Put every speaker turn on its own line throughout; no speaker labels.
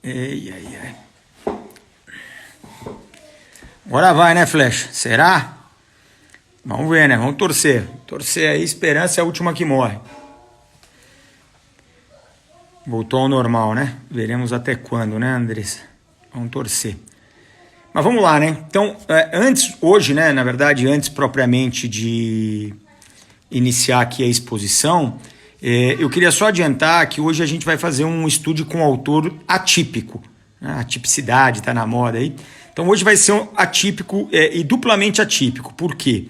Ei, ai, ai. Agora vai, né, Flecha? Será? Vamos ver, né? Vamos torcer. Torcer aí, esperança é a última que morre. Voltou ao normal, né? Veremos até quando, né, Andressa? Vamos torcer. Mas vamos lá, né? Então, hoje, né, na verdade, antes propriamente de iniciar aqui a exposição, eu queria só adiantar que hoje a gente vai fazer um estudo com um autor atípico, né? A tipicidade está na moda aí. Então hoje vai ser um atípico e duplamente atípico. Por quê?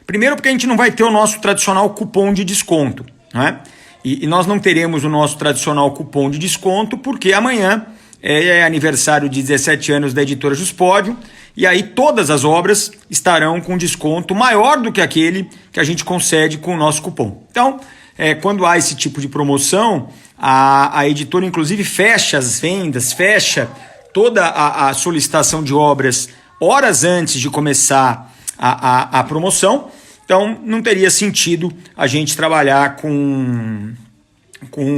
Primeiro porque a gente não vai ter o nosso tradicional cupom de desconto, né? E nós não teremos o nosso tradicional cupom de desconto porque amanhã é aniversário de 17 anos da editora Juspódio e aí todas as obras estarão com desconto maior do que aquele que a gente concede com o nosso cupom. Então, quando há esse tipo de promoção, a editora inclusive fecha as vendas, fecha toda a solicitação de obras horas antes de começar a promoção. Então não teria sentido a gente trabalhar com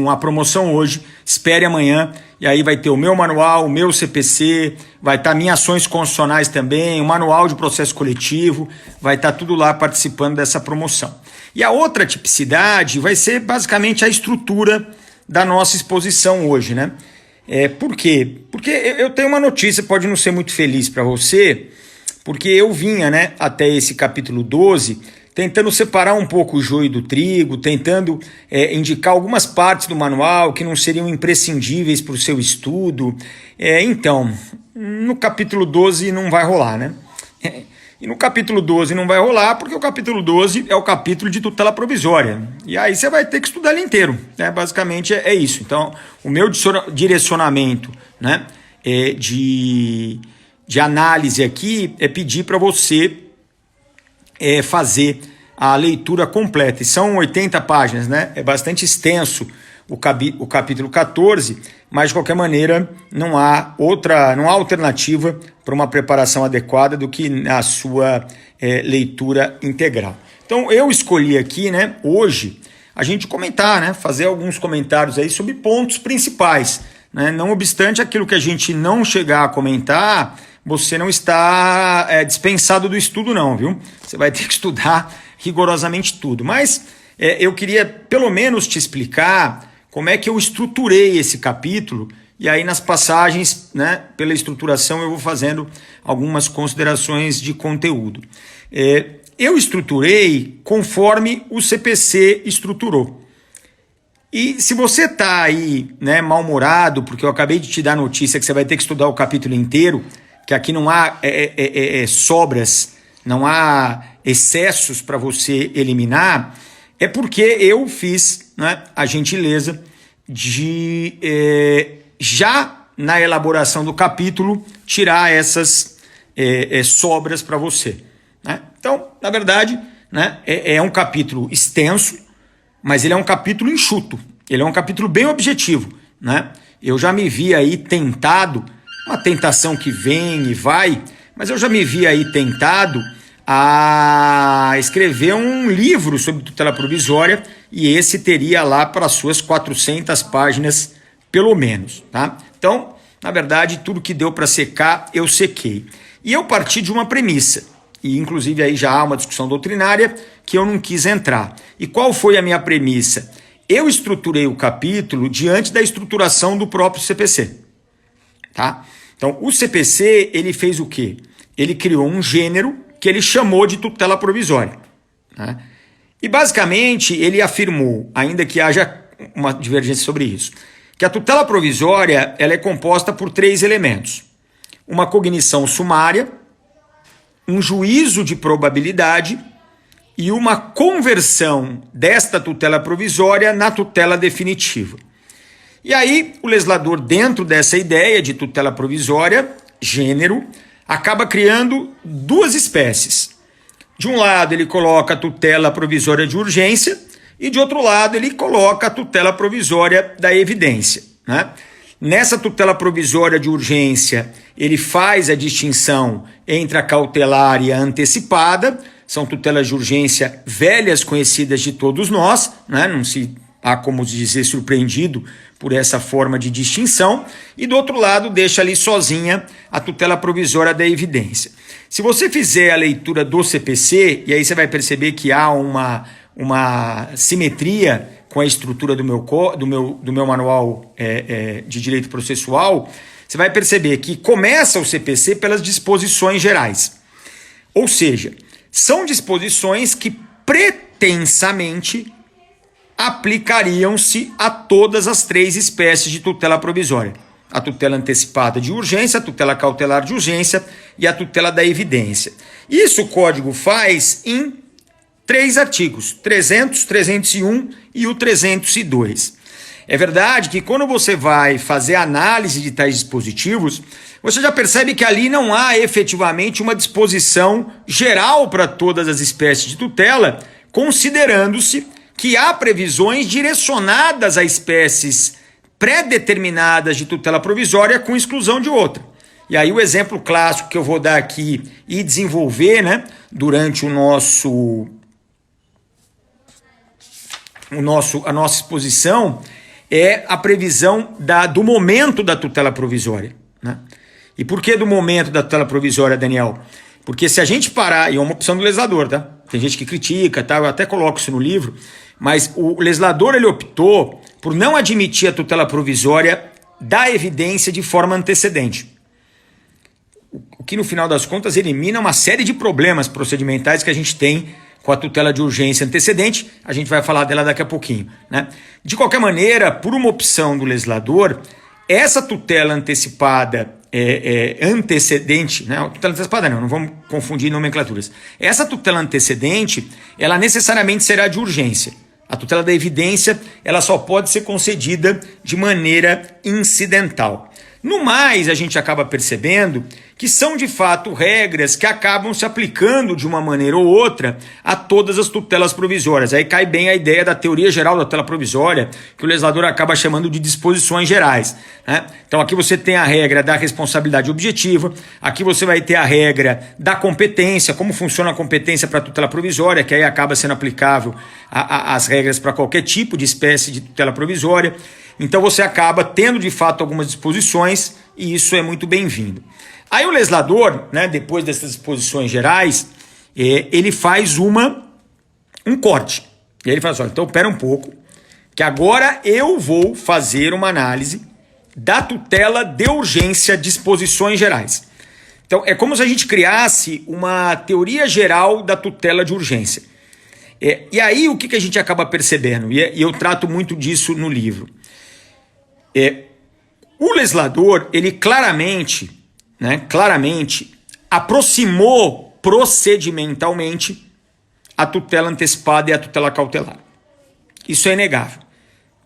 a promoção hoje. Espere amanhã e aí vai ter o meu manual, o meu CPC, vai estar minhas ações constitucionais também, o manual de processo coletivo, vai estar tudo lá participando dessa promoção. E a outra tipicidade vai ser basicamente a estrutura da nossa exposição hoje, né? Por quê? Porque eu tenho uma notícia, pode não ser muito feliz para você, porque eu vinha, né, até esse capítulo 12, tentando separar um pouco o joio do trigo, tentando indicar algumas partes do manual que não seriam imprescindíveis para o seu estudo. Então, no capítulo 12 não vai rolar, né? E no capítulo 12 não vai rolar porque o capítulo 12 é o capítulo de tutela provisória. E aí você vai ter que estudar ele inteiro, né? Basicamente é isso. Então, o meu direcionamento, né, de análise aqui é pedir para você fazer a leitura completa. E são 80 páginas, né? É bastante extenso o capítulo 14, mas de qualquer maneira não há alternativa para uma preparação adequada do que a sua leitura integral. Então eu escolhi aqui, né, hoje a gente comentar, né, fazer alguns comentários aí sobre pontos principais, né? Não obstante aquilo que a gente não chegar a comentar, você não está dispensado do estudo não, viu? Você vai ter que estudar rigorosamente tudo. Mas eu queria pelo menos te explicar como é que eu estruturei esse capítulo, e aí nas passagens, né, pela estruturação eu vou fazendo algumas considerações de conteúdo. Eu estruturei conforme o CPC estruturou. E se você está aí, né, mal-humorado, porque eu acabei de te dar a notícia que você vai ter que estudar o capítulo inteiro, que aqui não há sobras, não há excessos para você eliminar, é porque eu fiz, né, a gentileza de, já na elaboração do capítulo, tirar essas sobras para você, né? Então, na verdade, né, é um capítulo extenso, mas ele é um capítulo enxuto, ele é um capítulo bem objetivo, né? Eu já me vi aí tentado, uma tentação que vem e vai, mas eu já me vi aí tentado a escrever um livro sobre tutela provisória e esse teria lá para suas 400 páginas pelo menos, tá? Então, na verdade, tudo que deu para secar, eu sequei. E eu parti de uma premissa, e inclusive aí já há uma discussão doutrinária que eu não quis entrar. E qual foi a minha premissa? Eu estruturei o capítulo diante da estruturação do próprio CPC, tá? Então, o CPC, ele fez o quê? Ele criou um gênero que ele chamou de tutela provisória, né? E basicamente ele afirmou, ainda que haja uma divergência sobre isso, que a tutela provisória ela é composta por 3 elementos: uma cognição sumária, um juízo de probabilidade e uma conversão desta tutela provisória na tutela definitiva. E aí o legislador, dentro dessa ideia de tutela provisória, gênero, acaba criando 2 espécies. De um lado ele coloca a tutela provisória de urgência e de outro lado ele coloca a tutela provisória da evidência, né? Nessa tutela provisória de urgência ele faz a distinção entre a cautelar e a antecipada. São tutelas de urgência velhas, conhecidas de todos nós, né? Não se há como dizer, surpreendido por essa forma de distinção, e do outro lado deixa ali sozinha a tutela provisória da evidência. Se você fizer a leitura do CPC, e aí você vai perceber que há uma simetria com a estrutura do meu manual de direito processual, você vai perceber que começa o CPC pelas disposições gerais. Ou seja, são disposições que pretensamente aplicariam-se a todas as 3 espécies de tutela provisória. A tutela antecipada de urgência, a tutela cautelar de urgência e a tutela da evidência. Isso o Código faz em 3 artigos, 300, 301 e o 302. É verdade que quando você vai fazer a análise de tais dispositivos, você já percebe que ali não há efetivamente uma disposição geral para todas as espécies de tutela, considerando-se que há previsões direcionadas a espécies pré-determinadas de tutela provisória com exclusão de outra. E aí o exemplo clássico que eu vou dar aqui e desenvolver, né, durante a nossa exposição é a previsão do momento da tutela provisória, né? E por que do momento da tutela provisória, Daniel? Porque se a gente parar, e é uma opção do legislador, tá? Tem gente que critica, tá? Eu até coloco isso no livro, mas o legislador ele optou por não admitir a tutela provisória da evidência de forma antecedente. O que no final das contas elimina uma série de problemas procedimentais que a gente tem com a tutela de urgência antecedente, a gente vai falar dela daqui a pouquinho, né? De qualquer maneira, por uma opção do legislador, essa tutela antecipada antecedente, né? Tutela antecipada não vamos confundir nomenclaturas. Essa tutela antecedente, ela necessariamente será de urgência. A tutela da evidência, ela só pode ser concedida de maneira incidental. No mais, a gente acaba percebendo que são de fato regras que acabam se aplicando de uma maneira ou outra a todas as tutelas provisórias. Aí cai bem a ideia da teoria geral da tutela provisória, que o legislador acaba chamando de disposições gerais, né? Então aqui você tem a regra da responsabilidade objetiva, aqui você vai ter a regra da competência, como funciona a competência para a tutela provisória, que aí acaba sendo aplicável as regras para qualquer tipo de espécie de tutela provisória. Então você acaba tendo de fato algumas disposições e isso é muito bem-vindo. Aí o legislador, né, depois dessas disposições gerais, ele faz um corte. E aí ele fala assim, então espera um pouco, que agora eu vou fazer uma análise da tutela de urgência disposições gerais. Então é como se a gente criasse uma teoria geral da tutela de urgência. E aí o que a gente acaba percebendo? E eu trato muito disso no livro. O legislador, ele claramente aproximou procedimentalmente a tutela antecipada e a tutela cautelar. Isso é inegável,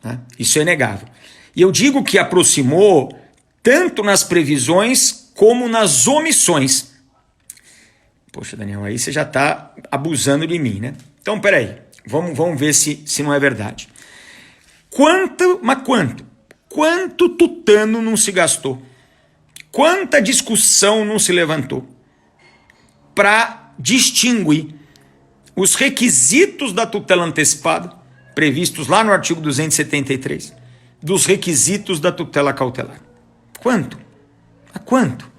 né? Isso é inegável. E eu digo que aproximou tanto nas previsões como nas omissões. Poxa, Daniel, aí você já está abusando de mim, né? Então, peraí, vamos ver se não é verdade. Quanto tutano não se gastou? Quanta discussão não se levantou para distinguir os requisitos da tutela antecipada, previstos lá no artigo 273, dos requisitos da tutela cautelar? Quanto? A quanto?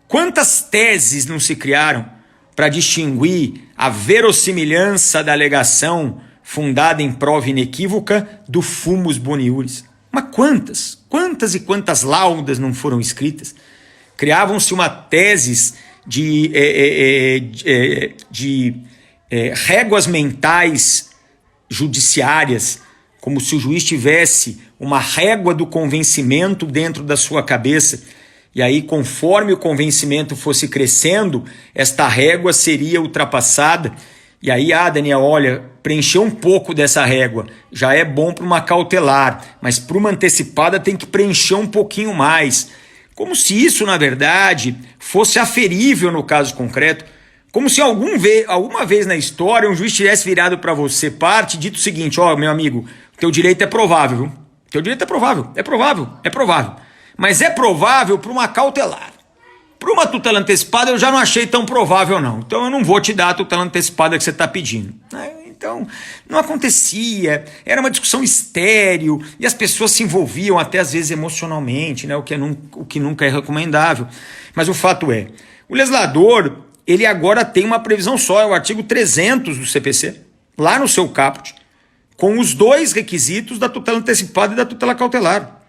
Quantas teses não se criaram para distinguir a verossimilhança da alegação fundada em prova inequívoca do fumus boniuris? Mas quantas e quantas laudas não foram escritas? Criavam-se uma teses de réguas mentais judiciárias, como se o juiz tivesse uma régua do convencimento dentro da sua cabeça, e aí conforme o convencimento fosse crescendo, esta régua seria ultrapassada. E aí, Daniel, olha, preencher um pouco dessa régua já é bom para uma cautelar, mas para uma antecipada tem que preencher um pouquinho mais. Como se isso, na verdade, fosse aferível no caso concreto. Como se alguma vez na história um juiz tivesse virado para você parte e dito o seguinte, meu amigo, teu direito é provável, viu? Teu direito é provável. Mas é provável para uma cautelar. Para uma tutela antecipada eu já não achei tão provável não. Então eu não vou te dar a tutela antecipada que você está pedindo. Então não acontecia, era uma discussão estéril e as pessoas se envolviam até às vezes emocionalmente, né? O que nunca é recomendável. Mas o fato é, o legislador, ele agora tem uma previsão só, é o artigo 300 do CPC, lá no seu caput, com os dois requisitos da tutela antecipada e da tutela cautelar.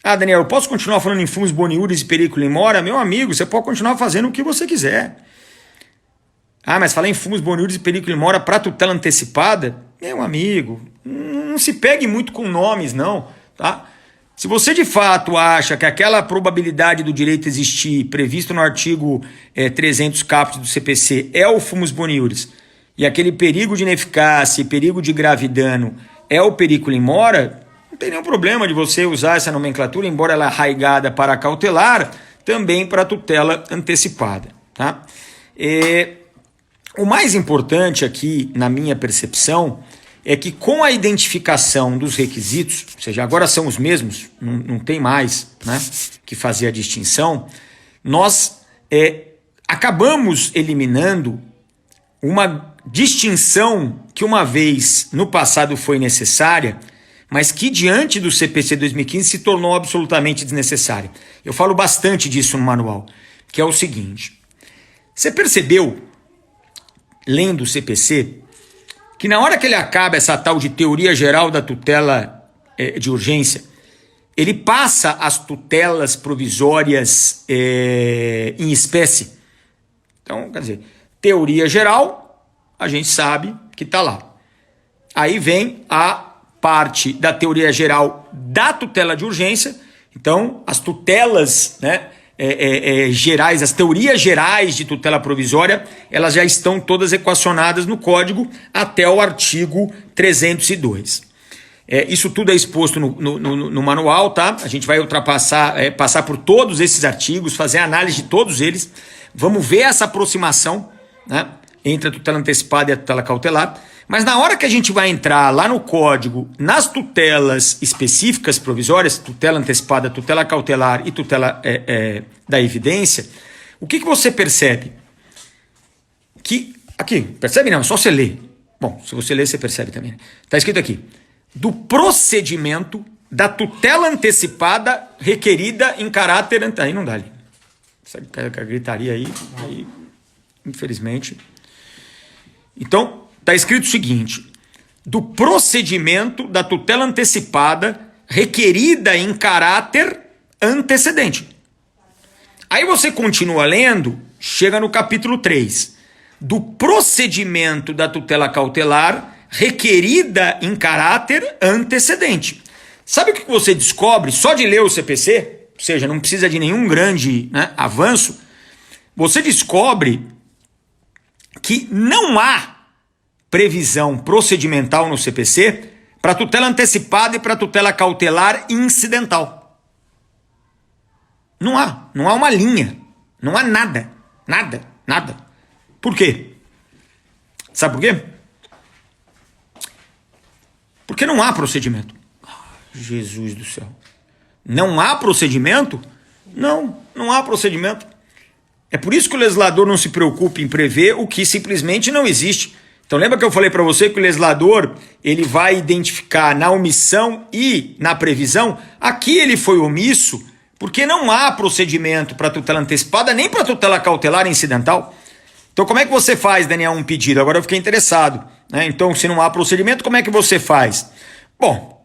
Ah, Daniel, eu posso continuar falando em fumus boniuris e periculum in mora? Meu amigo, você pode continuar fazendo o que você quiser. Ah, mas falar em fumus boniuris e periculum in mora para tutela antecipada? Meu amigo, não se pegue muito com nomes, não, tá? Se você de fato acha que aquela probabilidade do direito existir previsto no artigo 300 caput do CPC é o fumus boniuris e aquele perigo de ineficácia e perigo de grave dano é o periculum in mora, não tem nenhum problema de você usar essa nomenclatura, embora ela é arraigada para a cautelar, também para a tutela antecipada. Tá? O mais importante aqui, na minha percepção, é que com a identificação dos requisitos, ou seja, agora são os mesmos, não tem mais, né, que fazer a distinção, nós acabamos eliminando uma distinção que uma vez no passado foi necessária, mas que diante do CPC 2015 se tornou absolutamente desnecessária. Eu falo bastante disso no manual, que é o seguinte: você percebeu, lendo o CPC, que na hora que ele acaba essa tal de teoria geral da tutela de urgência, ele passa as tutelas provisórias em espécie. Então, quer dizer, teoria geral, a gente sabe que está lá. Aí vem a parte da teoria geral da tutela de urgência. Então, as tutelas, né, gerais, as teorias gerais de tutela provisória, elas já estão todas equacionadas no Código até o artigo 302. Isso tudo é exposto no manual, tá? A gente vai passar por todos esses artigos, fazer a análise de todos eles. Vamos ver essa aproximação, né, entre a tutela antecipada e a tutela cautelar. Mas na hora que a gente vai entrar lá no código, nas tutelas específicas provisórias, tutela antecipada, tutela cautelar e tutela da evidência, o que você percebe? Que, aqui, percebe não, é só você ler. Bom, se você ler, você percebe também. Está escrito aqui: do procedimento da tutela antecipada requerida em caráter... Aí não dá ali. Essa gritaria aí, infelizmente. Então, está escrito o seguinte: do procedimento da tutela antecipada requerida em caráter antecedente. Aí você continua lendo, chega no capítulo 3. Do procedimento da tutela cautelar requerida em caráter antecedente. Sabe o que você descobre só de ler o CPC? Ou seja, não precisa de nenhum grande, né, avanço. Você descobre que não há previsão procedimental no CPC para tutela antecipada e para tutela cautelar incidental. Não há uma linha, não há nada. Por quê? Sabe por quê? Porque não há procedimento. Jesus do céu. Não há procedimento? Não há procedimento. É por isso que o legislador não se preocupa em prever o que simplesmente não existe. Então lembra que eu falei para você que o legislador ele vai identificar na omissão e na previsão? Aqui ele foi omisso porque não há procedimento para tutela antecipada nem para tutela cautelar incidental. Então como é que você faz, Daniel, um pedido? Agora eu fiquei interessado, né? Então se não há procedimento, como é que você faz? Bom,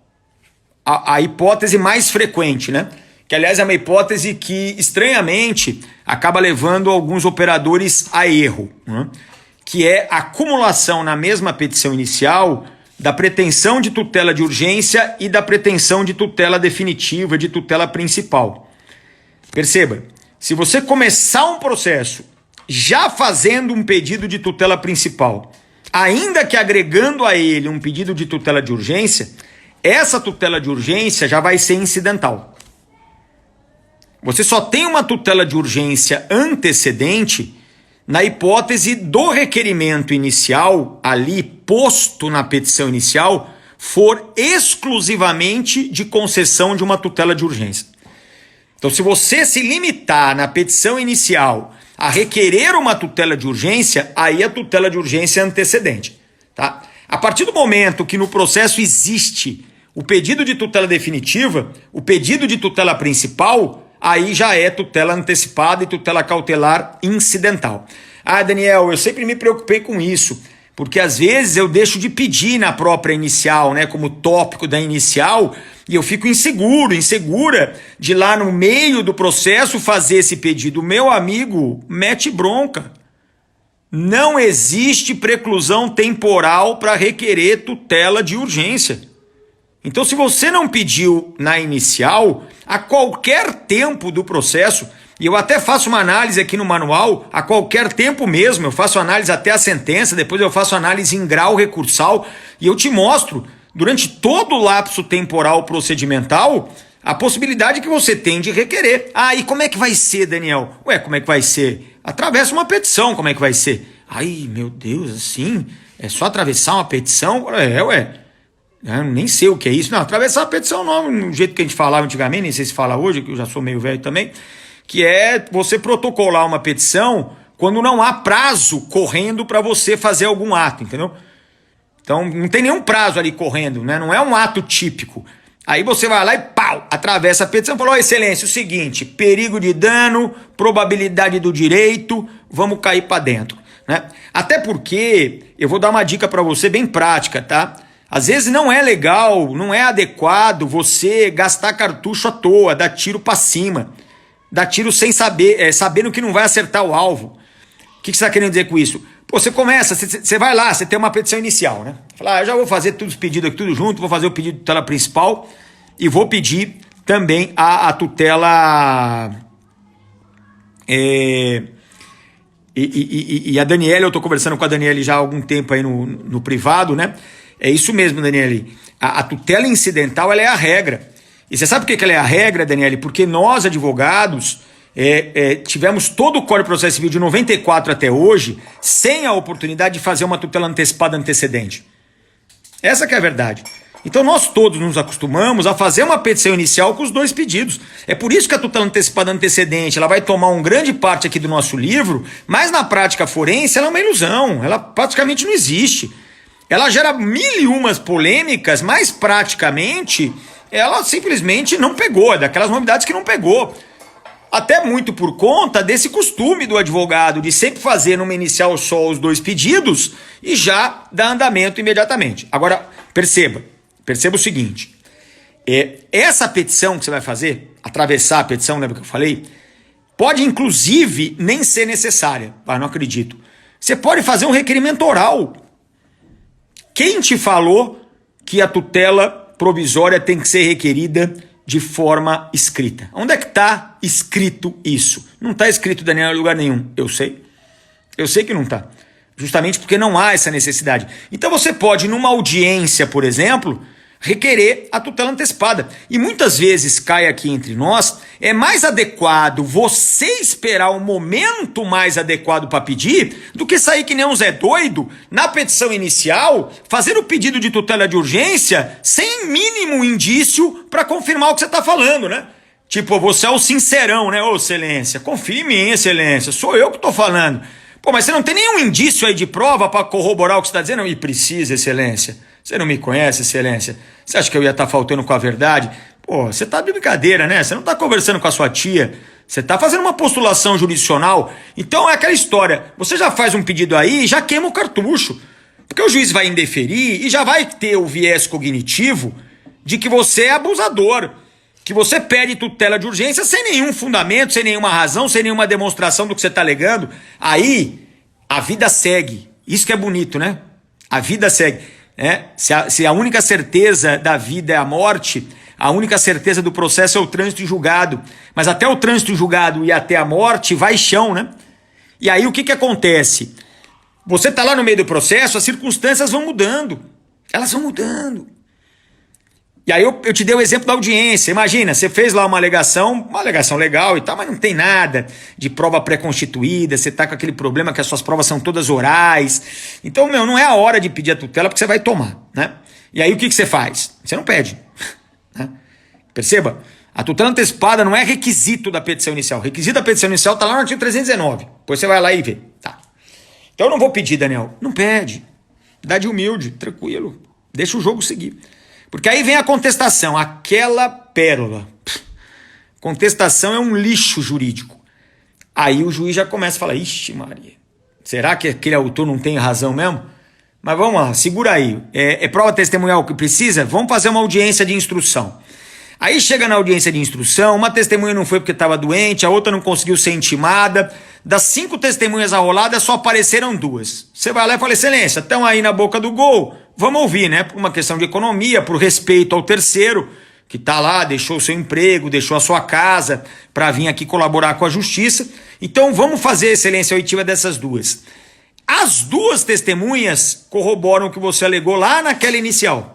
a hipótese mais frequente, né? Que aliás é uma hipótese que estranhamente acaba levando alguns operadores a erro, né? Que é a acumulação na mesma petição inicial da pretensão de tutela de urgência e da pretensão de tutela definitiva, de tutela principal. Perceba, se você começar um processo já fazendo um pedido de tutela principal, ainda que agregando a ele um pedido de tutela de urgência, essa tutela de urgência já vai ser incidental. Você só tem uma tutela de urgência antecedente na hipótese do requerimento inicial, ali posto na petição inicial, for exclusivamente de concessão de uma tutela de urgência. Então, se você se limitar na petição inicial a requerer uma tutela de urgência, aí a tutela de urgência é antecedente. Tá? A partir do momento que no processo existe o pedido de tutela definitiva, o pedido de tutela principal, aí já é tutela antecipada e tutela cautelar incidental. Ah, Daniel, eu sempre me preocupei com isso, porque às vezes eu deixo de pedir na própria inicial, né, como tópico da inicial, e eu fico insegura de lá no meio do processo fazer esse pedido. Meu amigo, mete bronca. Não existe preclusão temporal para requerer tutela de urgência. Então, se você não pediu na inicial, a qualquer tempo do processo, e eu até faço uma análise aqui no manual, a qualquer tempo mesmo, eu faço análise até a sentença, depois eu faço análise em grau recursal, e eu te mostro, durante todo o lapso temporal procedimental, a possibilidade que você tem de requerer. Ah, e como é que vai ser, Daniel? Ué, como é que vai ser? Atravessa uma petição, como é que vai ser? Ai, meu Deus, assim? É só atravessar uma petição? Ué. Eu nem sei o que é isso. Não, atravessar a petição não, no jeito que a gente falava antigamente, nem sei se fala hoje, que eu já sou meio velho também, que é você protocolar uma petição quando não há prazo correndo para você fazer algum ato, entendeu? Então não tem nenhum prazo ali correndo, né? Não é um ato típico. Aí você vai lá e pau, atravessa a petição e fala, excelência, o seguinte, perigo de dano, probabilidade do direito, vamos cair para dentro, né? Até porque, eu vou dar uma dica para você bem prática, tá? Às vezes não é legal, não é adequado você gastar cartucho à toa, dar tiro para cima, dar tiro sem saber, sabendo que não vai acertar o alvo. O que você está querendo dizer com isso? Pô, você começa, você vai lá, você tem uma petição inicial, né? Fala, eu já vou fazer todos os pedidos aqui, tudo junto, vou fazer o pedido de tutela principal e vou pedir também a tutela... E a Daniela, eu estou conversando com a Daniela já há algum tempo aí no privado, né? É isso mesmo, Daniele. A tutela incidental, ela é a regra. E você sabe por que ela é a regra, Daniele? Porque nós, advogados, tivemos todo o Código de Processo Civil de 94 até hoje sem a oportunidade de fazer uma tutela antecipada antecedente. Essa que é a verdade. Então nós todos nos acostumamos a fazer uma petição inicial com os dois pedidos. É por isso que a tutela antecipada antecedente ela vai tomar uma grande parte aqui do nosso livro, mas na prática forense ela é uma ilusão. Ela praticamente não existe. Ela gera mil e umas polêmicas, mas praticamente ela simplesmente não pegou, é daquelas novidades que não pegou. Até muito por conta desse costume do advogado de sempre fazer numa inicial só os dois pedidos e já dar andamento imediatamente. Agora, perceba o seguinte, essa petição que você vai fazer, atravessar a petição, lembra que eu falei? Pode inclusive nem ser necessária, não acredito. Você pode fazer um requerimento oral. Quem te falou que a tutela provisória tem que ser requerida de forma escrita? Onde é que está escrito isso? Não está escrito, Daniel, em lugar nenhum. Eu sei que não está. Justamente porque não há essa necessidade. Então você pode, numa audiência, por exemplo, requerer a tutela antecipada. E muitas vezes cai aqui entre nós, é mais adequado você esperar o momento mais adequado para pedir do que sair que nem um Zé doido na petição inicial, fazer o pedido de tutela de urgência sem mínimo indício para confirmar o que você está falando, né? Tipo, você é o sincerão, né? Ô, excelência, confia em mim, excelência, sou eu que estou falando. Pô, mas você não tem nenhum indício aí de prova para corroborar o que você está dizendo? E precisa, excelência. Você não me conhece, excelência? Você acha que eu ia estar faltando com a verdade? Pô, você está de brincadeira, né? Você não está conversando com a sua tia. Você está fazendo uma postulação jurisdicional. Então é aquela história. Você já faz um pedido aí e já queima o cartucho. Porque o juiz vai indeferir e já vai ter o viés cognitivo de que você é abusador. Que você pede tutela de urgência sem nenhum fundamento, sem nenhuma razão, sem nenhuma demonstração do que você está alegando. Aí, a vida segue. Isso que é bonito, né? A vida segue. Se a única certeza da vida é a morte, a única certeza do processo é o trânsito em julgado. Mas até o trânsito em julgado e até a morte vai chão, né? E aí o que acontece? Você está lá no meio do processo, as circunstâncias vão mudando. Elas vão mudando. E aí eu te dei o exemplo da audiência. Imagina, você fez lá uma alegação legal e tal, mas não tem nada de prova pré-constituída, você tá com aquele problema que as suas provas são todas orais. Então, não é a hora de pedir a tutela porque você vai tomar, né? E aí o que você faz? Você não pede. Né? Perceba, a tutela antecipada não é requisito da petição inicial. O requisito da petição inicial está lá no artigo 319. Depois você vai lá e vê. Tá. Então eu não vou pedir, Daniel. Não pede. Dá de humilde, tranquilo. Deixa o jogo seguir. Porque aí vem a contestação, aquela pérola. Contestação é um lixo jurídico. Aí o juiz já começa a falar, ixi Maria, será que aquele autor não tem razão mesmo? Mas vamos lá, segura aí. É prova testemunhal que precisa? Vamos fazer uma audiência de instrução. Aí chega na audiência de instrução, uma testemunha não foi porque estava doente, a outra não conseguiu ser intimada. Das 5 testemunhas arroladas, só apareceram 2. Você vai lá e fala, excelência, estão aí na boca do gol, vamos ouvir, né? Por uma questão de economia, por respeito ao terceiro, que está lá, deixou o seu emprego, deixou a sua casa, para vir aqui colaborar com a justiça. Então vamos fazer a excelência oitiva dessas 2. As 2 testemunhas corroboram o que você alegou lá naquela inicial.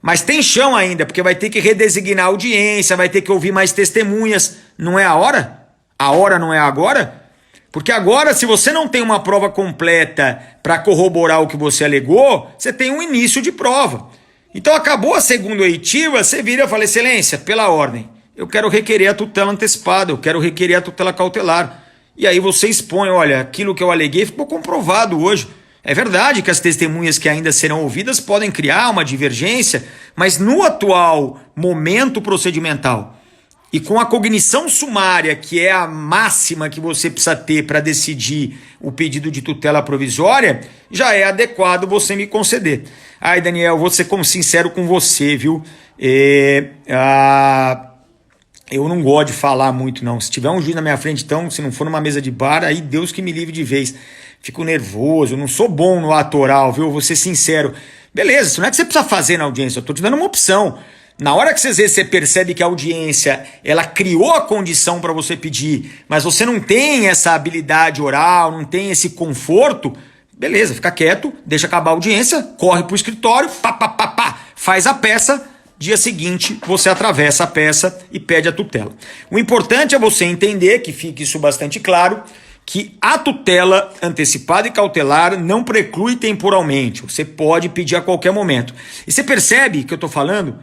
Mas tem chão ainda, porque vai ter que redesignar a audiência, vai ter que ouvir mais testemunhas. Não é a hora? A hora não é agora? Porque agora, se você não tem uma prova completa para corroborar o que você alegou, você tem um início de prova. Então acabou a segunda oitiva, você vira e fala, excelência, pela ordem, eu quero requerer a tutela antecipada, eu quero requerer a tutela cautelar. E aí você expõe, olha, aquilo que eu aleguei ficou comprovado hoje. É verdade que as testemunhas que ainda serão ouvidas podem criar uma divergência, mas no atual momento procedimental e com a cognição sumária, que é a máxima que você precisa ter para decidir o pedido de tutela provisória, já é adequado você me conceder. Ai, Daniel, vou ser sincero com você, viu? Eu não gosto de falar muito, não. Se tiver um juiz na minha frente, então, se não for numa mesa de bar, aí Deus que me livre de vez. Fico nervoso, não sou bom no ato oral, viu? Vou ser sincero. Beleza, isso não é que você precisa fazer na audiência, eu tô te dando uma opção. Na hora que você percebe que a audiência, ela criou a condição para você pedir, mas você não tem essa habilidade oral, não tem esse conforto, beleza, fica quieto, deixa acabar a audiência, corre pro escritório, faz a peça, dia seguinte você atravessa a peça e pede a tutela. O importante é você entender, que fique isso bastante claro, que a tutela antecipada e cautelar não preclui temporalmente. Você pode pedir a qualquer momento. E você percebe que eu estou falando?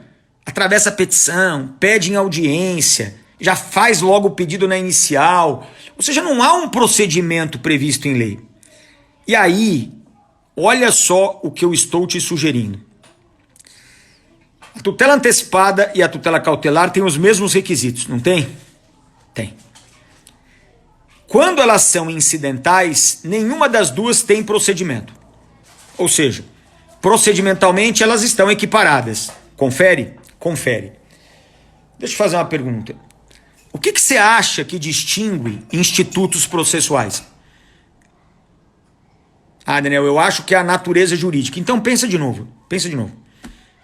Atravessa a petição, pede em audiência, já faz logo o pedido na inicial. Ou seja, não há um procedimento previsto em lei. E aí, olha só o que eu estou te sugerindo. A tutela antecipada e a tutela cautelar têm os mesmos requisitos, não tem? Tem. Quando elas são incidentais, nenhuma das duas tem procedimento. Ou seja, procedimentalmente elas estão equiparadas. Confere? Confere. Deixa eu fazer uma pergunta. O que você acha que distingue institutos processuais? Ah, Daniel, eu acho que é a natureza jurídica. Então pensa de novo. Pensa de novo.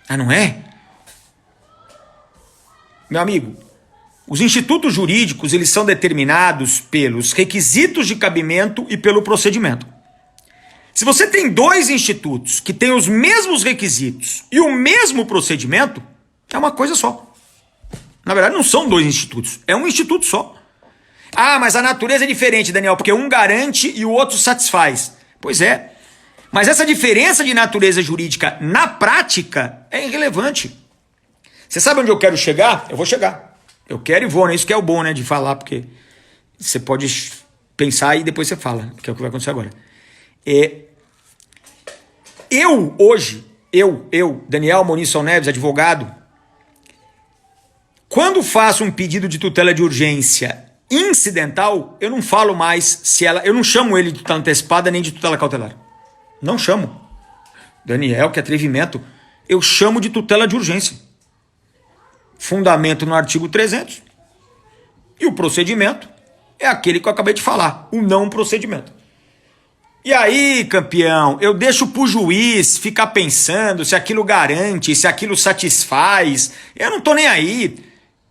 Ah, não é? Meu amigo, os institutos jurídicos, eles são determinados pelos requisitos de cabimento e pelo procedimento. Se você tem 2 institutos que têm os mesmos requisitos e o mesmo procedimento, é uma coisa só. Na verdade, não são 2 institutos, é um instituto só. Ah, mas a natureza é diferente, Daniel, porque um garante e o outro satisfaz. Pois é, mas essa diferença de natureza jurídica na prática é irrelevante. Você sabe onde eu quero chegar? Eu vou chegar. Eu quero e vou, né? Isso que é o bom, né? De falar, porque você pode pensar e depois você fala, que é o que vai acontecer agora. Eu, Daniel Monição Neves, advogado, quando faço um pedido de tutela de urgência incidental, eu não falo mais se ela... Eu não chamo ele de tutela antecipada nem de tutela cautelar. Não chamo. Daniel, que atrevimento. Eu chamo de tutela de urgência. Fundamento no artigo 300. E o procedimento é aquele que eu acabei de falar, o não procedimento. E aí, campeão, eu deixo pro juiz ficar pensando se aquilo garante, se aquilo satisfaz. Eu não tô nem aí.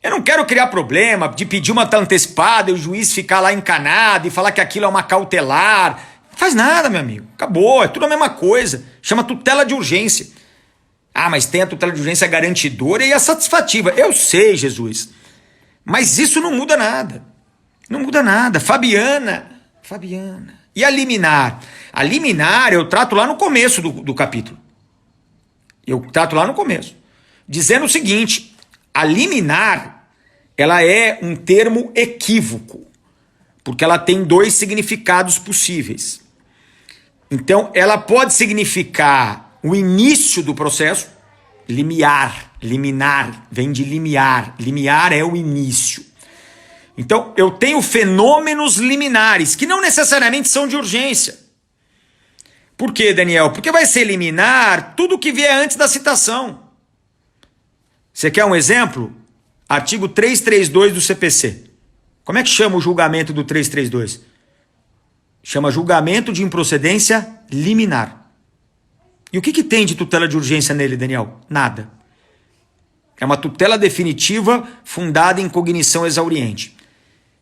Eu não quero criar problema de pedir uma tutela antecipada e o juiz ficar lá encanado e falar que aquilo é uma cautelar. Não faz nada, meu amigo. Acabou, é tudo a mesma coisa. Chama tutela de urgência. Ah, mas tem a tutela de urgência garantidora e a satisfativa. Eu sei, Jesus. Mas isso não muda nada. Não muda nada. Fabiana. E a liminar? A liminar eu trato lá no começo do capítulo. Eu trato lá no começo. Dizendo o seguinte, a liminar, ela é um termo equívoco. Porque ela tem 2 significados possíveis. Então, ela pode significar o início do processo, liminar, vem de limiar é o início. Então, eu tenho fenômenos liminares, que não necessariamente são de urgência. Por quê, Daniel? Porque vai ser liminar tudo que vier antes da citação. Você quer um exemplo? Artigo 332 do CPC. Como é que chama o julgamento do 332? Chama julgamento de improcedência liminar. E o que tem de tutela de urgência nele, Daniel? Nada. É uma tutela definitiva fundada em cognição exauriente.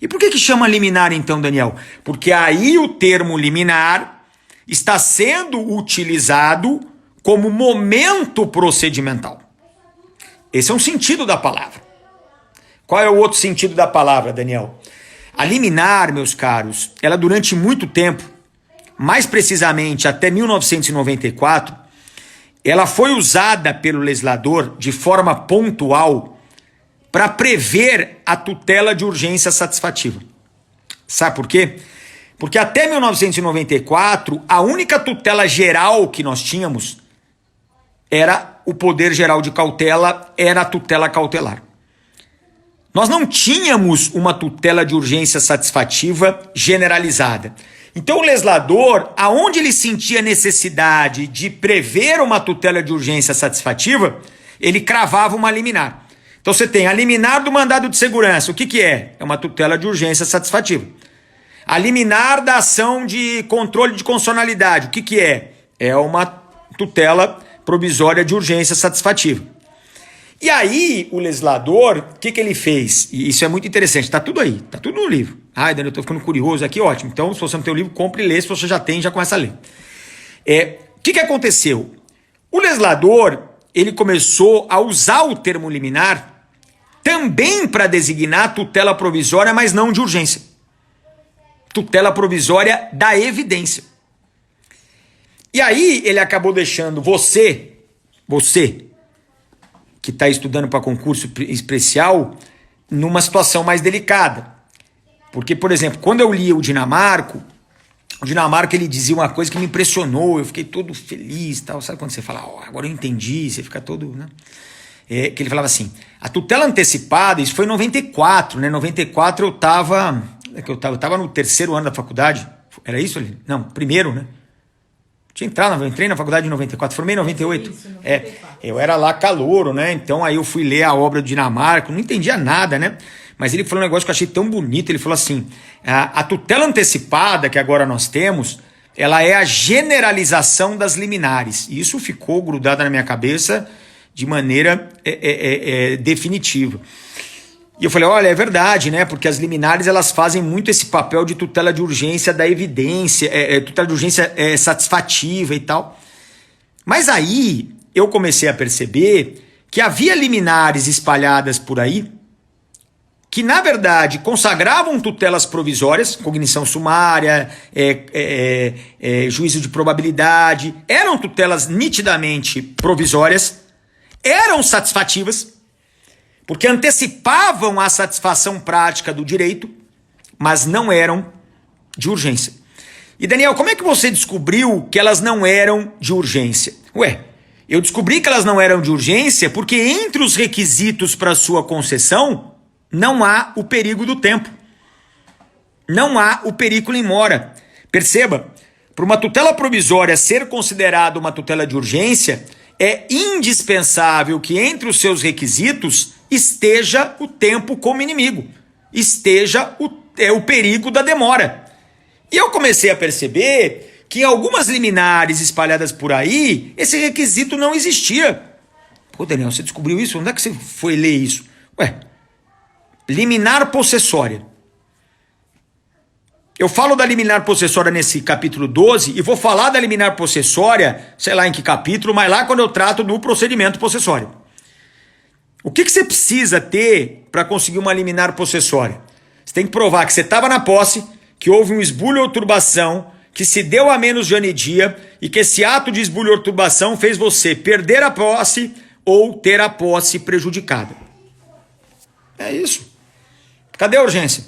E por que chama liminar então, Daniel? Porque aí o termo liminar está sendo utilizado como momento procedimental. Esse é um sentido da palavra. Qual é o outro sentido da palavra, Daniel? A liminar, meus caros, ela durante muito tempo, mais precisamente até 1994, ela foi usada pelo legislador de forma pontual para prever a tutela de urgência satisfativa. Sabe por quê? Porque até 1994, a única tutela geral que nós tínhamos era o poder geral de cautela, era a tutela cautelar. Nós não tínhamos uma tutela de urgência satisfativa generalizada. Então o legislador, aonde ele sentia necessidade de prever uma tutela de urgência satisfativa, ele cravava uma liminar. Então você tem a liminar do mandado de segurança. O que é? É uma tutela de urgência satisfativa. A liminar da ação de controle de constitucionalidade. O que é? É uma tutela provisória de urgência satisfativa. E aí, o legislador, o que ele fez? E isso é muito interessante, está tudo aí, está tudo no livro. Ai, Daniel, eu estou ficando curioso aqui, ótimo. Então, se você não tem o livro, compre e lê. Se você já tem, já começa a ler. O que aconteceu? O legislador, ele começou a usar o termo liminar também para designar tutela provisória, mas não de urgência. Tutela provisória da evidência. E aí, ele acabou deixando você que está estudando para concurso especial, numa situação mais delicada. Porque, por exemplo, quando eu li o Dinamarco ele dizia uma coisa que me impressionou, eu fiquei todo feliz, tal. Sabe quando você fala, agora eu entendi, você fica todo, né? Que ele falava assim, a tutela antecipada, isso foi em 94, né? 94 eu tava no terceiro ano da faculdade, era isso ali? Não, primeiro, né? Eu entrei na faculdade em 94, formei em 98. Isso, 94. Eu era lá calouro, né? Então aí eu fui ler a obra do Dinamarco, não entendia nada, né? Mas ele falou um negócio que eu achei tão bonito, ele falou assim, a tutela antecipada que agora nós temos, ela é a generalização das liminares. E isso ficou grudado na minha cabeça de maneira definitiva. E eu falei, olha, é verdade, né? Porque as liminares, elas fazem muito esse papel de tutela de urgência da evidência, tutela de urgência satisfativa e tal. Mas aí eu comecei a perceber que havia liminares espalhadas por aí que, na verdade, consagravam tutelas provisórias, cognição sumária, juízo de probabilidade, eram tutelas nitidamente provisórias, eram satisfativas, porque antecipavam a satisfação prática do direito, mas não eram de urgência. E Daniel, como é que você descobriu que elas não eram de urgência? Eu descobri que elas não eram de urgência porque entre os requisitos para sua concessão não há o perigo do tempo. Não há o periculum in mora. Perceba, para uma tutela provisória ser considerada uma tutela de urgência, é indispensável que entre os seus requisitos esteja o tempo como inimigo, esteja o perigo da demora. E eu comecei a perceber que em algumas liminares espalhadas por aí, esse requisito não existia. Pô, Daniel, você descobriu isso? Onde é que você foi ler isso? Liminar possessória. Eu falo da liminar possessória nesse capítulo 12 e vou falar da liminar possessória, sei lá em que capítulo, mas lá quando eu trato do procedimento possessório. O que você precisa ter para conseguir uma liminar possessória? Você tem que provar que você estava na posse, que houve um esbulho ou turbação, que se deu a menos de ano e dia e que esse ato de esbulho ou turbação fez você perder a posse ou ter a posse prejudicada. É isso. Cadê a urgência?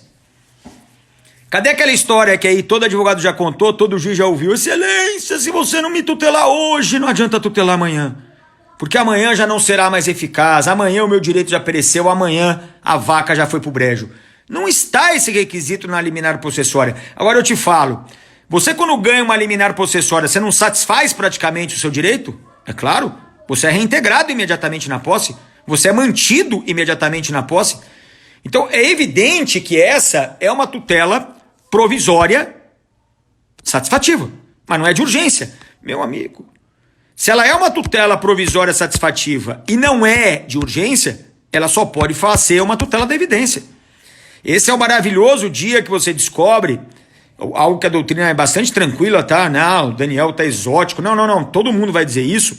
Cadê aquela história que aí todo advogado já contou, todo juiz já ouviu? Excelência, se você não me tutelar hoje, não adianta tutelar amanhã. Porque amanhã já não será mais eficaz, amanhã o meu direito já pereceu, amanhã a vaca já foi pro brejo. Não está esse requisito na liminar possessória. Agora eu te falo, você quando ganha uma liminar possessória, você não satisfaz praticamente o seu direito? É claro, você é reintegrado imediatamente na posse, você é mantido imediatamente na posse. Então é evidente que essa é uma tutela provisória satisfativa, mas não é de urgência. Meu amigo, se ela é uma tutela provisória satisfativa e não é de urgência, ela só pode ser uma tutela da evidência. Esse é o maravilhoso dia que você descobre algo que a doutrina é bastante tranquila, tá? Não, o Daniel tá exótico. Não, todo mundo vai dizer isso.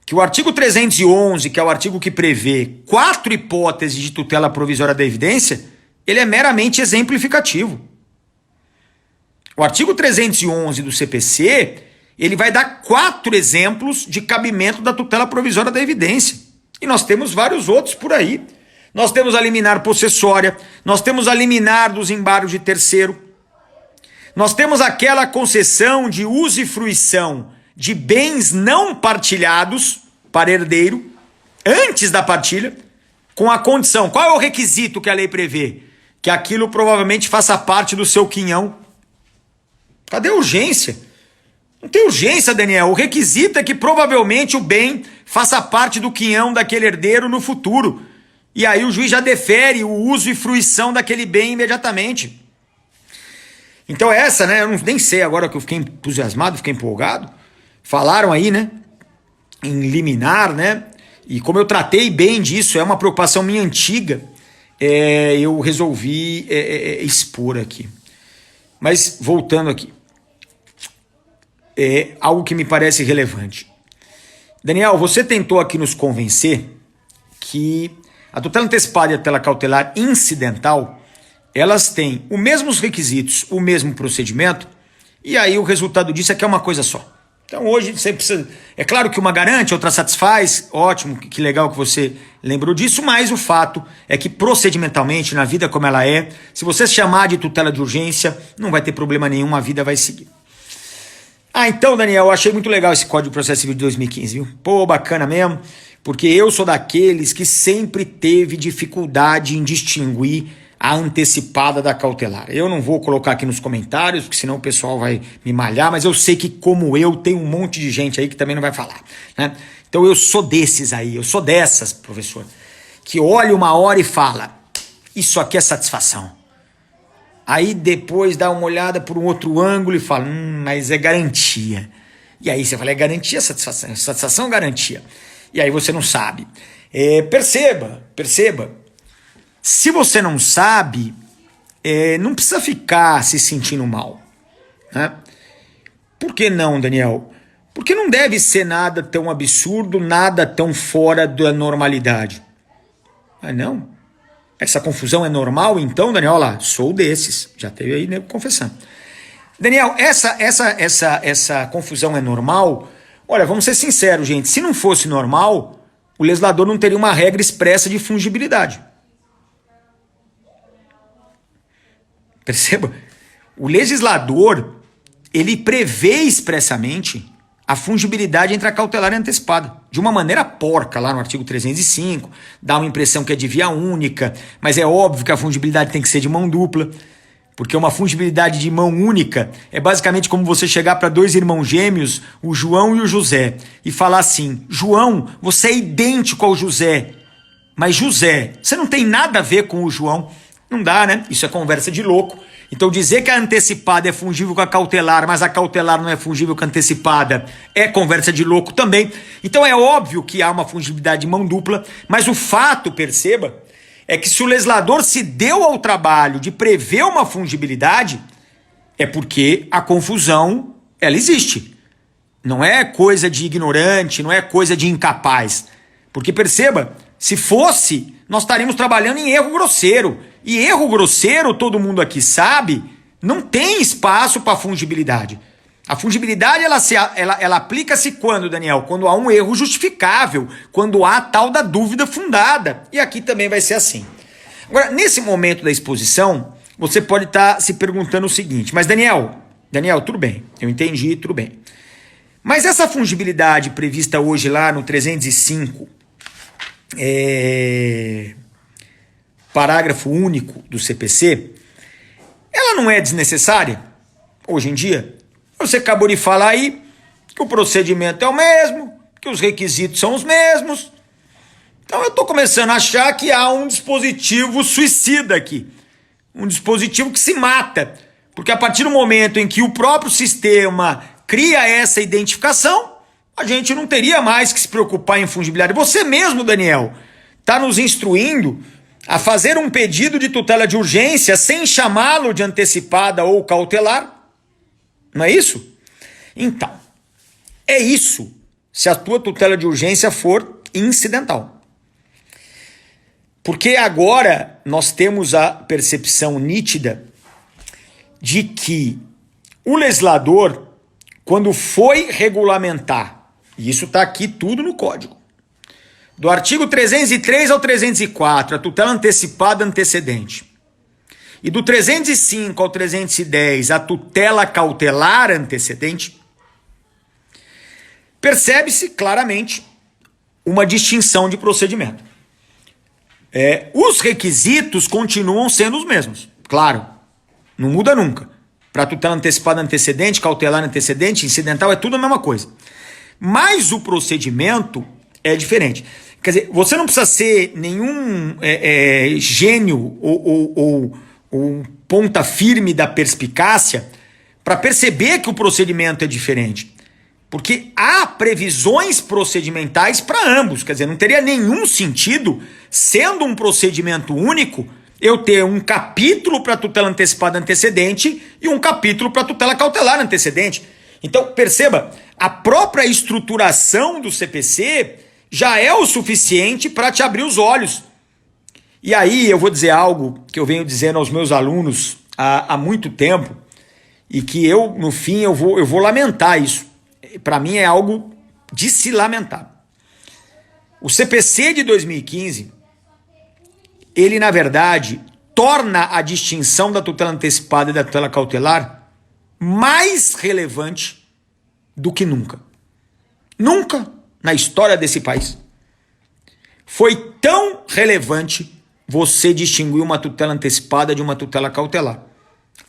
Que o artigo 311, que é o artigo que prevê 4 hipóteses de tutela provisória da evidência, ele é meramente exemplificativo. O artigo 311 do CPC, ele vai dar 4 exemplos de cabimento da tutela provisória da evidência. E nós temos vários outros por aí. Nós temos a liminar possessória, nós temos a liminar dos embargos de terceiro, nós temos aquela concessão de uso e fruição de bens não partilhados para herdeiro, antes da partilha, com a condição. Qual é o requisito que a lei prevê? Que aquilo provavelmente faça parte do seu quinhão. Cadê a urgência? Não tem urgência, Daniel. O requisito é que provavelmente o bem faça parte do quinhão daquele herdeiro no futuro. E aí o juiz já defere o uso e fruição daquele bem imediatamente. Então essa, né, eu nem sei agora que eu fiquei entusiasmado, fiquei empolgado. Falaram aí, né, em liminar, né, e como eu tratei bem disso, é uma preocupação minha antiga, eu resolvi expor aqui. Mas voltando aqui, algo que me parece relevante. Daniel, você tentou aqui nos convencer que a tutela antecipada e a tutela cautelar incidental, elas têm os mesmos requisitos, o mesmo procedimento, e aí o resultado disso é que é uma coisa só. Então hoje você precisa... É claro que uma garante, outra satisfaz, ótimo, que legal que você lembrou disso, mas o fato é que procedimentalmente, na vida como ela é, se você chamar de tutela de urgência, não vai ter problema nenhum, a vida vai seguir. Então, Daniel, eu achei muito legal esse Código de Processo Civil de 2015, viu? Pô, bacana mesmo, porque eu sou daqueles que sempre teve dificuldade em distinguir a antecipada da cautelar. Eu não vou colocar aqui nos comentários, porque senão o pessoal vai me malhar, mas eu sei que, como eu, tem um monte de gente aí que também não vai falar, né? Então eu sou desses aí, eu sou dessas, professor, que olha uma hora e fala, isso aqui é satisfação. Aí depois dá uma olhada por um outro ângulo e fala, mas é garantia. E aí você fala, é garantia, satisfação? Satisfação ou garantia? E aí você não sabe. Perceba. Se você não sabe, não precisa ficar se sentindo mal, né? Por que não, Daniel? Porque não deve ser nada tão absurdo, nada tão fora da normalidade. Ah, não? Essa confusão é normal, então, Daniel? Olha lá, sou desses. Já teve aí, né, confessando. Daniel, essa confusão é normal? Olha, vamos ser sinceros, gente. Se não fosse normal, o legislador não teria uma regra expressa de fungibilidade. Perceba? O legislador, ele prevê expressamente a fungibilidade entre a cautelar e a antecipada. De uma maneira porca, lá no artigo 305, dá uma impressão que é de via única, mas é óbvio que a fungibilidade tem que ser de mão dupla, porque uma fungibilidade de mão única é basicamente como você chegar para 2 irmãos gêmeos, o João e o José, e falar assim, João, você é idêntico ao José, mas José, você não tem nada a ver com o João. Não dá, né? Isso é conversa de louco. Então dizer que a antecipada é fungível com a cautelar, mas a cautelar não é fungível com a antecipada, é conversa de louco também. Então é óbvio que há uma fungibilidade de mão dupla, mas o fato, perceba, é que se o legislador se deu ao trabalho de prever uma fungibilidade, é porque a confusão, ela existe. Não é coisa de ignorante, não é coisa de incapaz. Porque perceba, se fosse, nós estaríamos trabalhando em erro grosseiro. E erro grosseiro, todo mundo aqui sabe, não tem espaço para fungibilidade. A fungibilidade ela aplica-se quando, Daniel? Quando há um erro justificável, quando há tal da dúvida fundada. E aqui também vai ser assim. Agora, nesse momento da exposição, você pode estar se perguntando o seguinte, mas Daniel, tudo bem, eu entendi, tudo bem. Mas essa fungibilidade prevista hoje lá no 305, parágrafo único do CPC, ela não é desnecessária hoje em dia? Você acabou de falar aí que o procedimento é o mesmo, que os requisitos são os mesmos. Então eu estou começando a achar que há um dispositivo suicida aqui. Um dispositivo que se mata. Porque a partir do momento em que o próprio sistema cria essa identificação, a gente não teria mais que se preocupar em fungibilidade. Você mesmo, Daniel, está nos instruindo a fazer um pedido de tutela de urgência sem chamá-lo de antecipada ou cautelar. Não é isso? Então, é isso se a tua tutela de urgência for incidental. Porque agora nós temos a percepção nítida de que o legislador, quando foi regulamentar, e isso está aqui tudo no código, do artigo 303 ao 304, a tutela antecipada antecedente, e do 305 ao 310, a tutela cautelar antecedente, percebe-se claramente uma distinção de procedimento. Os requisitos continuam sendo os mesmos, claro, não muda nunca. Para tutela antecipada antecedente, cautelar antecedente, incidental, é tudo a mesma coisa. Mas o procedimento é diferente. Quer dizer, você não precisa ser nenhum gênio ou ponta firme da perspicácia para perceber que o procedimento é diferente. Porque há previsões procedimentais para ambos. Quer dizer, não teria nenhum sentido, sendo um procedimento único, eu ter um capítulo para tutela antecipada antecedente e um capítulo para tutela cautelar antecedente. Então, perceba, a própria estruturação do CPC já é o suficiente para te abrir os olhos. E aí eu vou dizer algo que eu venho dizendo aos meus alunos há muito tempo e que eu, no fim, eu vou lamentar isso. Para mim é algo de se lamentar. O CPC de 2015, ele na verdade torna a distinção da tutela antecipada e da tutela cautelar mais relevante do que nunca. Nunca na história desse país foi tão relevante você distinguir uma tutela antecipada de uma tutela cautelar.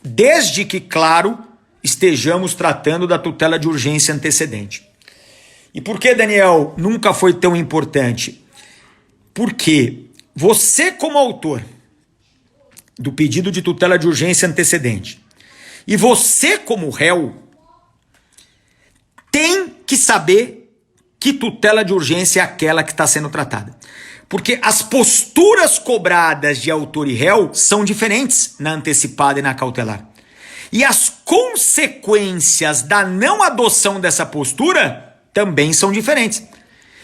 Desde que, claro, estejamos tratando da tutela de urgência antecedente. E por que, Daniel, nunca foi tão importante? Porque você, como autor do pedido de tutela de urgência antecedente, e você, como réu, tem que saber que tutela de urgência é aquela que está sendo tratada. Porque as posturas cobradas de autor e réu são diferentes na antecipada e na cautelar. E as consequências da não adoção dessa postura também são diferentes.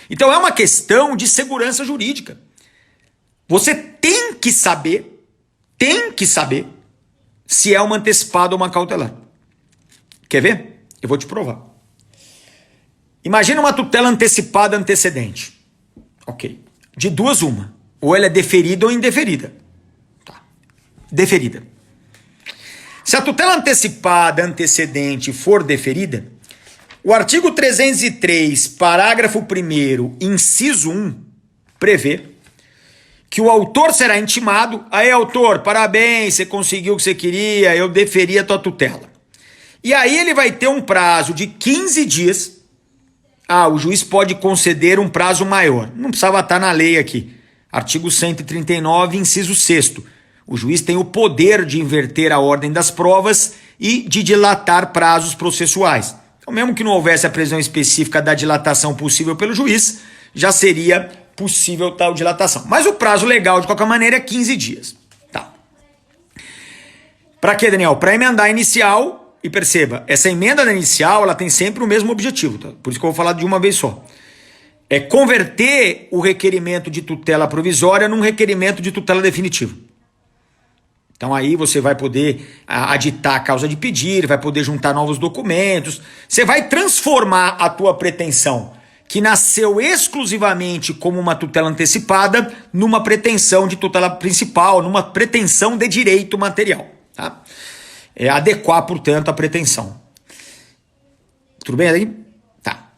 Então é uma questão de segurança jurídica. Você tem que saber se é uma antecipada ou uma cautelar. Quer ver? Eu vou te provar. Imagina uma tutela antecipada antecedente. Ok. De duas, uma. Ou ela é deferida ou indeferida. Tá. Deferida. Se a tutela antecipada antecedente for deferida, o artigo 303, parágrafo 1º, inciso 1, prevê que o autor será intimado. Aí, autor, parabéns, você conseguiu o que você queria, eu deferi a tua tutela. E aí ele vai ter um prazo de 15 dias. O juiz pode conceder um prazo maior. Não precisava estar na lei aqui. Artigo 139, inciso 6º. O juiz tem o poder de inverter a ordem das provas e de dilatar prazos processuais. Então, mesmo que não houvesse a previsão específica da dilatação possível pelo juiz, já seria possível tal dilatação. Mas o prazo legal, de qualquer maneira, é 15 dias. Tá. Para quê, Daniel? Para emendar a inicial. E perceba, essa emenda da inicial, ela tem sempre o mesmo objetivo. Tá? Por isso que eu vou falar de uma vez só. É converter o requerimento de tutela provisória num requerimento de tutela definitiva. Então aí você vai poder aditar a causa de pedir, vai poder juntar novos documentos, você vai transformar a tua pretensão, que nasceu exclusivamente como uma tutela antecipada, numa pretensão de tutela principal, numa pretensão de direito material. tá? É adequar, portanto, a pretensão. Tudo bem aí? Tá.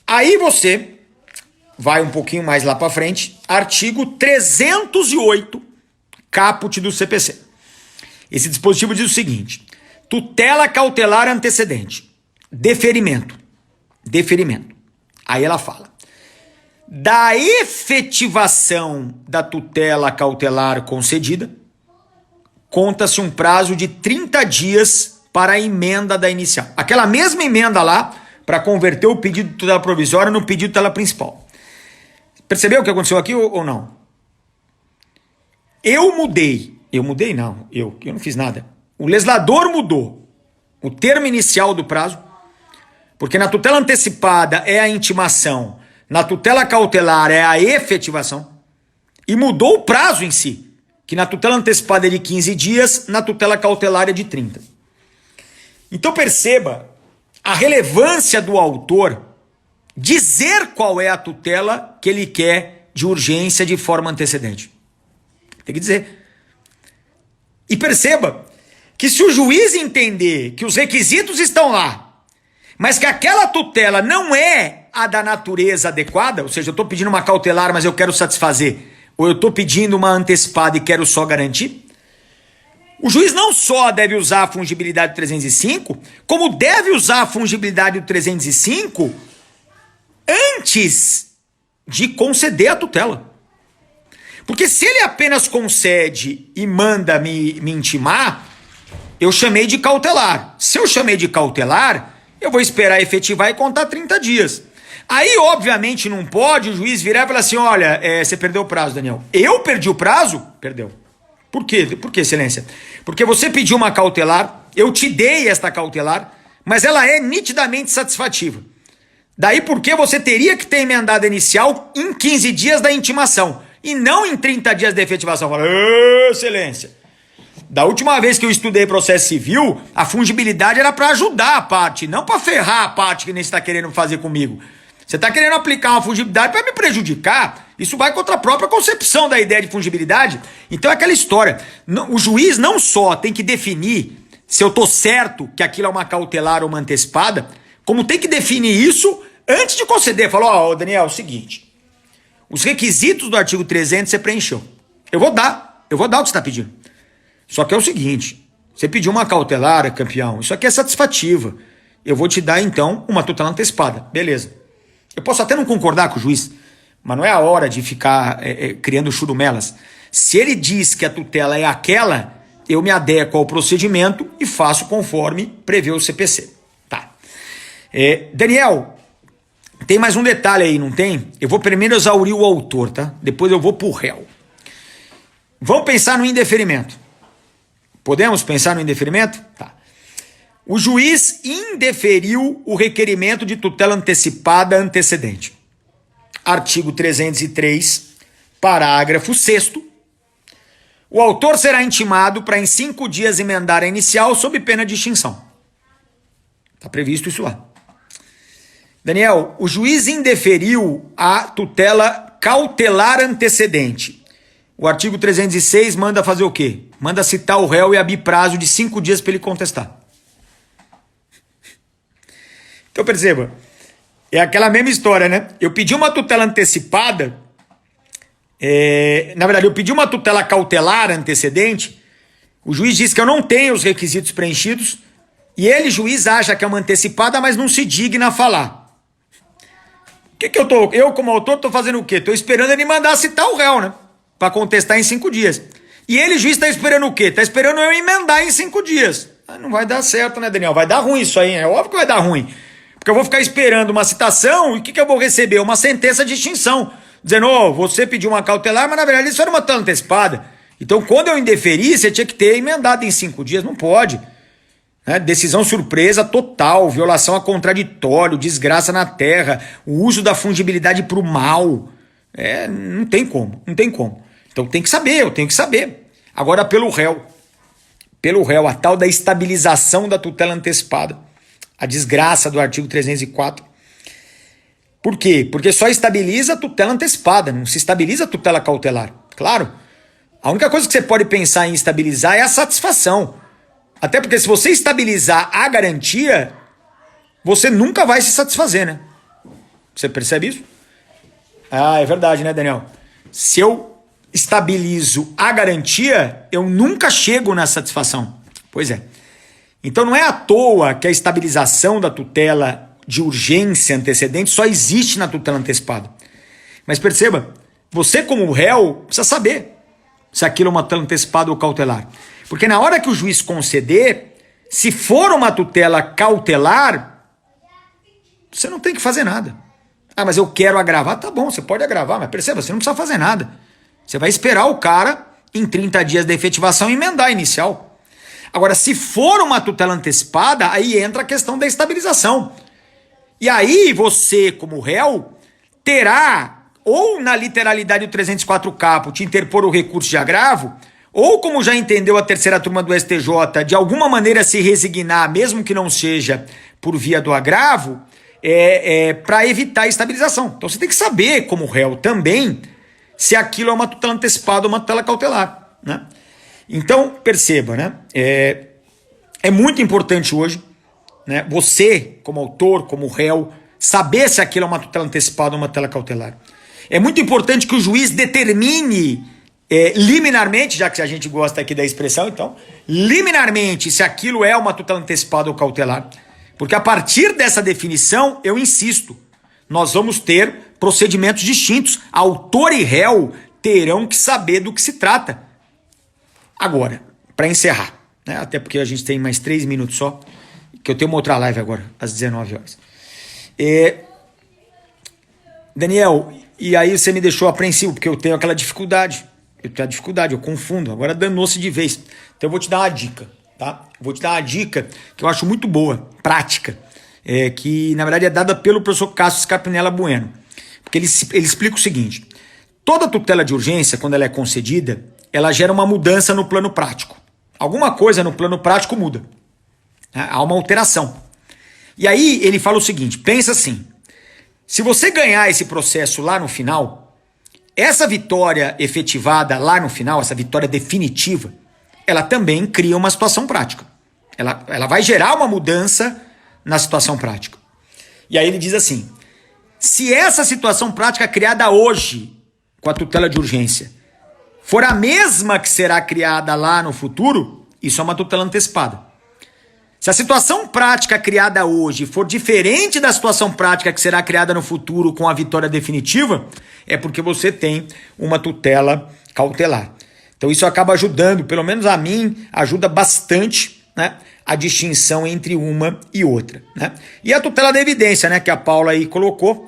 Aí você vai um pouquinho mais lá para frente, artigo 308, caput do CPC. Esse dispositivo diz o seguinte: tutela cautelar antecedente, deferimento. Aí ela fala: da efetivação da tutela cautelar concedida, conta-se um prazo de 30 dias para a emenda da inicial. Aquela mesma emenda lá, para converter o pedido de tutela provisória no pedido de tutela principal. Percebeu o que aconteceu aqui ou não? Eu não fiz nada. O legislador mudou o termo inicial do prazo, porque na tutela antecipada é a intimação, na tutela cautelar é a efetivação, e mudou o prazo em si, que na tutela antecipada é de 15 dias, na tutela cautelar é de 30. Então perceba a relevância do autor dizer qual é a tutela que ele quer de urgência de forma antecedente. Tem que dizer. E perceba que se o juiz entender que os requisitos estão lá, mas que aquela tutela não é a da natureza adequada, ou seja, eu estou pedindo uma cautelar, mas eu quero satisfazer, ou eu estou pedindo uma antecipada e quero só garantir, o juiz não só deve usar a fungibilidade do 305, como deve usar a fungibilidade do 305 antes de conceder a tutela. Porque se ele apenas concede e manda me intimar, eu chamei de cautelar. Se eu chamei de cautelar, eu vou esperar efetivar e contar 30 dias. Aí, obviamente, não pode o juiz virar e falar assim: olha, você perdeu o prazo, Daniel. Eu perdi o prazo? Perdeu. Por quê? Por quê, excelência? Porque você pediu uma cautelar, eu te dei esta cautelar, mas ela é nitidamente satisfativa. Daí porque você teria que ter emendado inicial em 15 dias da intimação e não em 30 dias da efetivação. Fala: excelência, da última vez que eu estudei processo civil, a fungibilidade era para ajudar a parte, não para ferrar a parte que nem você está querendo fazer comigo. Você está querendo aplicar uma fungibilidade para me prejudicar? Isso vai contra a própria concepção da ideia de fungibilidade. Então é aquela história. O juiz não só tem que definir se eu estou certo que aquilo é uma cautelar ou uma antecipada, como tem que definir isso antes de conceder. Falou: Daniel, é o seguinte, os requisitos do artigo 300 você preencheu. Eu vou dar o que você está pedindo. Só que é o seguinte, você pediu uma cautelar, campeão, isso aqui é satisfativa. Eu vou te dar, então, uma tutela antecipada. Beleza. Eu posso até não concordar com o juiz, mas não é a hora de ficar criando churumelas. Se ele diz que a tutela é aquela, eu me adequo ao procedimento e faço conforme prevê o CPC. Tá. Daniel, tem mais um detalhe aí, não tem? Eu vou primeiro exaurir o autor, tá? Depois eu vou pro réu. Vamos pensar no indeferimento. Podemos pensar no indeferimento? Tá. O juiz indeferiu o requerimento de tutela antecipada antecedente. Artigo 303, parágrafo 6º. O autor será intimado para em 5 dias emendar a inicial sob pena de extinção. Está previsto isso lá. Daniel, o juiz indeferiu a tutela cautelar antecedente. O artigo 306 manda fazer o quê? Manda citar o réu e abrir prazo de 5 dias para ele contestar. Então perceba, é aquela mesma história, né? Eu pedi uma tutela antecipada, na verdade eu pedi uma tutela cautelar antecedente, o juiz diz que eu não tenho os requisitos preenchidos, e ele, juiz, acha que é uma antecipada, mas não se digna a falar. Eu como autor, estou fazendo o quê? Estou esperando ele mandar citar o réu, né? Para contestar em 5 dias. E ele, juiz, está esperando o quê? Está esperando eu emendar em 5 dias. Não vai dar certo, né, Daniel? Vai dar ruim isso aí, é óbvio que vai dar ruim. Porque eu vou ficar esperando uma citação e o que eu vou receber? Uma sentença de extinção. Dizendo: você pediu uma cautelar, mas na verdade isso era uma tutela antecipada. Então quando eu indeferi, você tinha que ter emendado em 5 dias. Não pode. Decisão surpresa total, violação a contraditório, desgraça na terra, o uso da fungibilidade para o mal. Não tem como. Então tem que saber, eu tenho que saber. Agora pelo réu, a tal da estabilização da tutela antecipada. A desgraça do artigo 304. Por quê? Porque só estabiliza a tutela antecipada, não se estabiliza a tutela cautelar. Claro, a única coisa que você pode pensar em estabilizar é a satisfação. Até porque se você estabilizar a garantia, você nunca vai se satisfazer, né? Você percebe isso? Ah, é verdade, né, Daniel? Se eu estabilizo a garantia, eu nunca chego na satisfação. Pois é. Então não é à toa que a estabilização da tutela de urgência antecedente só existe na tutela antecipada. Mas perceba, você como réu precisa saber se aquilo é uma tutela antecipada ou cautelar. Porque na hora que o juiz conceder, se for uma tutela cautelar, você não tem que fazer nada. Ah, mas eu quero agravar. Tá bom, você pode agravar, mas perceba, você não precisa fazer nada. Você vai esperar o cara, em 30 dias da efetivação, emendar a inicial. Agora, se for uma tutela antecipada, aí entra a questão da estabilização. E aí você, como réu, terá, ou na literalidade do 304 caput, interpor o recurso de agravo, ou como já entendeu a terceira turma do STJ, de alguma maneira se resignar, mesmo que não seja por via do agravo, para evitar a estabilização. Então você tem que saber, como réu também, se aquilo é uma tutela antecipada ou uma tutela cautelar, né? Então, perceba, né? É muito importante hoje, né, você, como autor, como réu, saber se aquilo é uma tutela antecipada ou uma tutela cautelar. É muito importante que o juiz determine liminarmente, já que a gente gosta aqui da expressão, então, liminarmente, se aquilo é uma tutela antecipada ou cautelar. Porque a partir dessa definição, eu insisto, nós vamos ter procedimentos distintos. Autor e réu terão que saber do que se trata. Agora, para encerrar, né, até porque a gente tem mais 3 minutos só, que eu tenho uma outra live agora, às 19 horas. Daniel, e aí você me deixou apreensivo, porque eu tenho aquela dificuldade. Eu confundo. Agora danou-se de vez. Então eu vou te dar uma dica, tá? Vou te dar uma dica que eu acho muito boa, prática, que na verdade é dada pelo professor Cássio Scarpinella Bueno. Porque ele explica o seguinte: toda tutela de urgência, quando ela é concedida, ela gera uma mudança no plano prático. Alguma coisa no plano prático muda. Há uma alteração. E aí ele fala o seguinte: pensa assim, se você ganhar esse processo lá no final, essa vitória efetivada lá no final, essa vitória definitiva, ela também cria uma situação prática. Ela vai gerar uma mudança na situação prática. E aí ele diz assim: se essa situação prática criada hoje, com a tutela de urgência, for a mesma que será criada lá no futuro, isso é uma tutela antecipada. Se a situação prática criada hoje for diferente da situação prática que será criada no futuro com a vitória definitiva, é porque você tem uma tutela cautelar. Então isso acaba ajudando, pelo menos a mim, ajuda bastante, né, a distinção entre uma e outra, né? E a tutela da evidência, né, que a Paula aí colocou,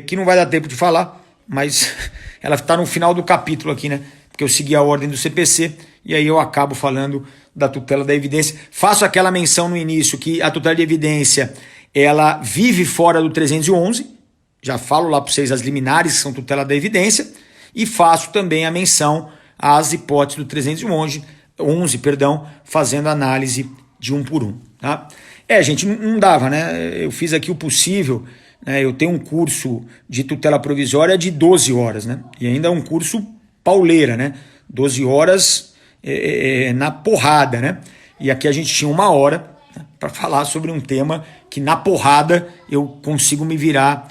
que não vai dar tempo de falar, mas ela está no final do capítulo aqui, né? Porque eu segui a ordem do CPC e aí eu acabo falando da tutela da evidência. Faço aquela menção no início que a tutela de evidência, ela vive fora do 311, já falo lá para vocês as liminares que são tutela da evidência, e faço também a menção às hipóteses do 311, fazendo análise de um por um. Tá? Gente, não dava, né? Eu fiz aqui o possível, né? Eu tenho um curso de tutela provisória de 12 horas, né? E ainda é um curso pauleira, né? 12 horas na porrada, né? E aqui a gente tinha 1 hora, né, para falar sobre um tema que na porrada eu consigo me virar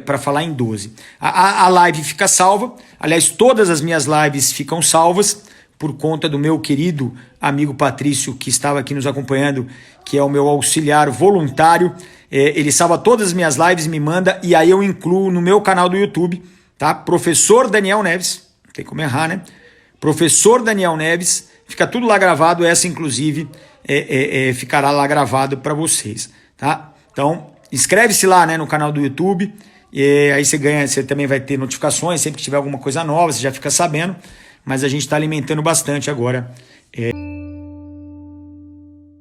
para falar em 12. A live fica salva, aliás, todas as minhas lives ficam salvas por conta do meu querido amigo Patrício, que estava aqui nos acompanhando, que é o meu auxiliar voluntário. Ele salva todas as minhas lives, me manda, e aí eu incluo no meu canal do YouTube, tá? Professor Daniel Neves, não tem como errar, né? Professor Daniel Neves, fica tudo lá gravado, essa inclusive ficará lá gravado para vocês, tá? Então, inscreve-se lá, né, no canal do YouTube, aí você também vai ter notificações, sempre que tiver alguma coisa nova, você já fica sabendo, mas a gente está alimentando bastante agora